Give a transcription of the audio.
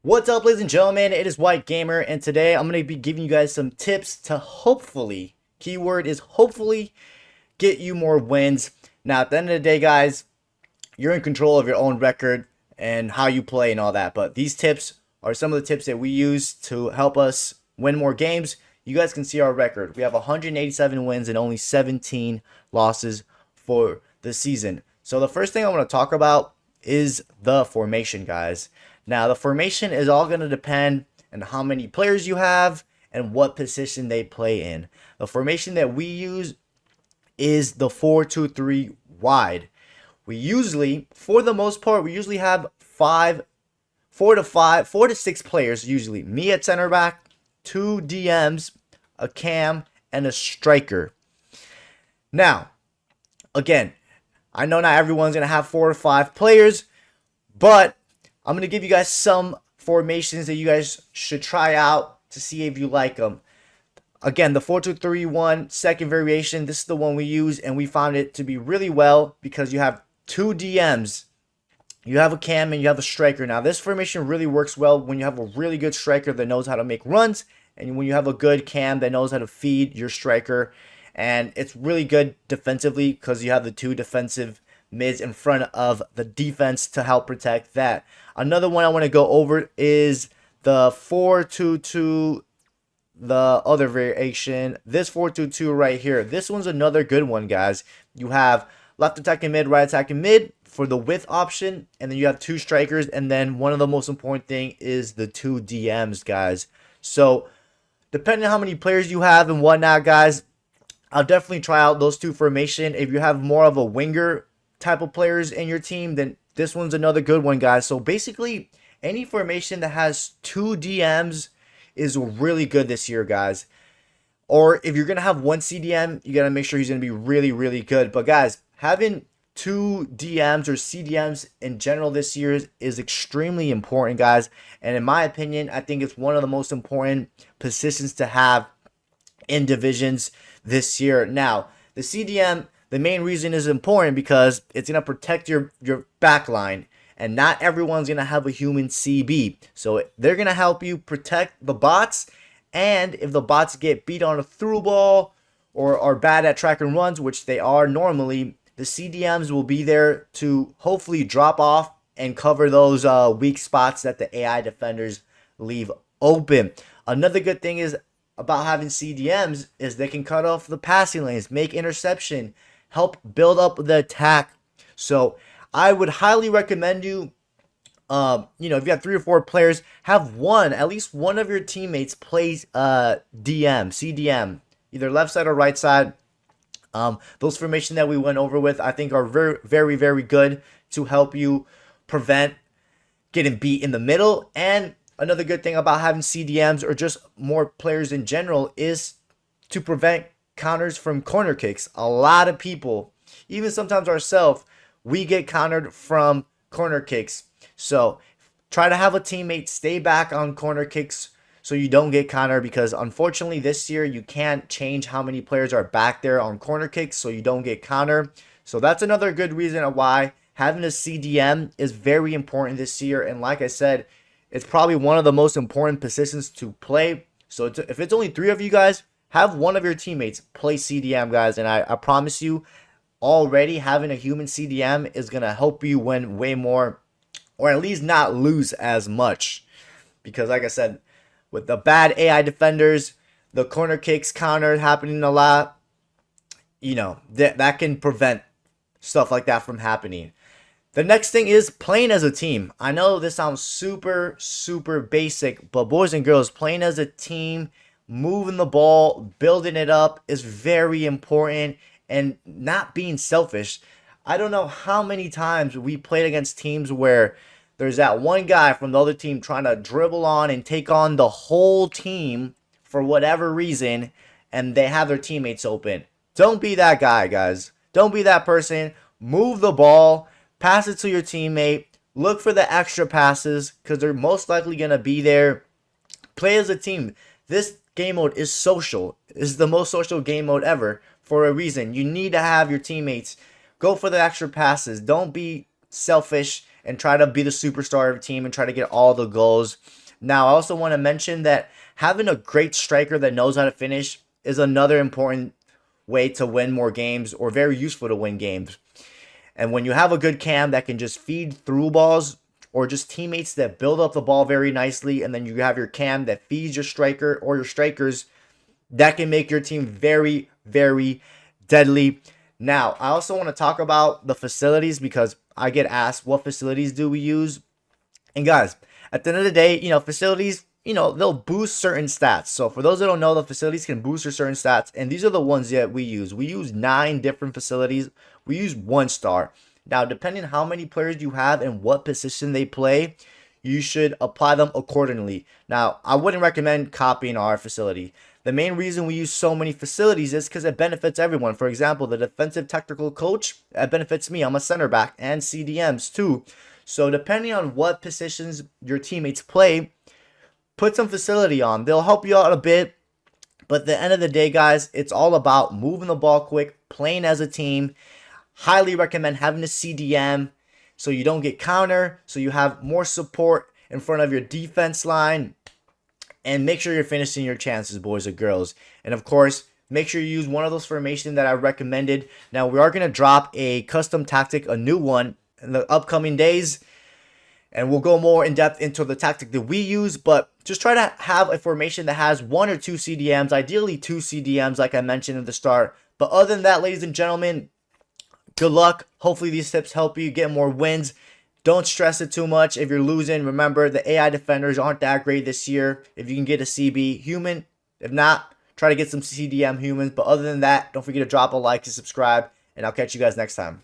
What's up, ladies and gentlemen? It is White Gamer, and today I'm going to be giving you guys some tips to hopefully, keyword is hopefully, get you more wins. Now, at the end of the day, guys, you're in control of your own record and how you play and all that, but these tips are some of the tips that we use to help us win more games. You guys can see our record. We have 187 wins and only 17 losses for the season. So the first thing I want to talk about is the formation, guys. Now, the formation is all going to depend on how many players you have and what position they play in. The formation that we use is the 4-2-3 wide. We usually, for the most part, we usually have four to six players usually. Me at center back, two DMs, a cam, and a striker. Now, again, I know not everyone's going to have 4 or 5 players, but I'm going to give you guys some formations that you guys should try out to see if you like them. Again, the 4-2-3-1 second variation, this is the one we use, and we found it to be really well because you have 2 DMs. You have a cam and you have a striker. Now, this formation really works well when you have a really good striker that knows how to make runs, and when you have a good cam that knows how to feed your striker. And it's really good defensively because you have the 2 defensive mids in front of the defense to help protect that. Another one I want to go over is the 4-2-2, the other variation. This 4-2-2 right here. This one's another good one, guys. You have left attacking mid, right attacking mid for the width option, and then you have 2 strikers, and then one of the most important thing is the 2 DMs, guys. So depending on how many players you have and whatnot, guys, I'll definitely try out those 2 formation. If you have more of a winger type of players in your team, then this one's another good one, guys. So basically, any formation that has 2 DMs is really good this year, guys. Or if you're going to have 1 CDM, you got to make sure he's going to be really, really good. But guys, having 2 DMs or CDMs in general this year is extremely important, guys. And in my opinion, I think it's one of the most important positions to have in divisions this year. Now, the CDM, the main reason is important because it's going to protect your back line, and not everyone's going to have a human CB. So they're going to help you protect the bots, and if the bots get beat on a through ball or are bad at track and runs, which they are normally, the CDMs will be there to hopefully drop off and cover those weak spots that the AI defenders leave open. Another good thing is about having CDMs is they can cut off the passing lanes, make interception, help build up the attack. So I would highly recommend you, if you have 3 or 4 players, have at least one of your teammates plays CDM, either left side or right side. Those formation that we went over with, I think are very, very, very good to help you prevent getting beat in the middle. And another good thing about having CDMs or just more players in general is to prevent counters from corner kicks. A lot of people, even sometimes ourselves, we get countered from corner kicks. So try to have a teammate stay back on corner kicks so you don't get countered, because unfortunately this year you can't change how many players are back there on corner kicks so you don't get countered. So that's another good reason why having a CDM is very important this year. And like I said, it's probably one of the most important positions to play. So if it's only 3 of you guys, have one of your teammates play CDM, guys. And I promise you, already having a human CDM is going to help you win way more, or at least not lose as much. Because like I said, with the bad AI defenders, the corner kicks counter happening a lot, that can prevent stuff like that from happening. The next thing is playing as a team. I know this sounds super, super basic, but boys and girls, playing as a team, moving the ball, building it up is very important, and not being selfish. I don't know how many times we played against teams where there's that one guy from the other team trying to dribble on and take on the whole team for whatever reason, and they have their teammates open. Don't be that guy, guys. Don't be that person. Move the ball. Pass it to your teammate. Look for the extra passes because they're most likely going to be there. Play as a team. This game mode is social. This is the most social game mode ever for a reason. You need to have your teammates go for the extra passes. Don't be selfish and try to be the superstar of the team and try to get all the goals. Now, I also want to mention that having a great striker that knows how to finish is another important way to win more games, or very useful to win games. And when you have a good cam that can just feed through balls, or just teammates that build up the ball very nicely, and then you have your cam that feeds your striker or your strikers, that can make your team very, very deadly. Now, I also want to talk about the facilities, because I get asked, what facilities do we use? And guys, at the end of the day, facilities, they'll boost certain stats. So for those that don't know, the facilities can boost certain stats, and these are the ones that we use. We use 9 different facilities. We use 1 star. Now, depending on how many players you have and what position they play, you should apply them accordingly. Now, I wouldn't recommend copying our facility. The main reason we use so many facilities is because it benefits everyone. For example, the defensive tactical coach, that benefits me. I'm a center back, and CDMs too. So depending on what positions your teammates play, put some facility on. They'll help you out a bit. But at the end of the day, guys, it's all about moving the ball quick, playing as a team. Highly recommend having a CDM so you don't get counter, so you have more support in front of your defense line. And make sure you're finishing your chances, boys and girls. And of course, make sure you use one of those formations that I recommended. Now, we are going to drop a custom tactic, a new one, in the upcoming days. And we'll go more in depth into the tactic that we use. But just try to have a formation that has 1 or 2 CDMs, ideally 2 CDMs like I mentioned at the start. But other than that, ladies and gentlemen, good luck. Hopefully these tips help you get more wins. Don't stress it too much. If you're losing, remember the AI defenders aren't that great this year. If you can get a CB human, if not, try to get some CDM humans. But other than that, don't forget to drop a like and subscribe. And I'll catch you guys next time.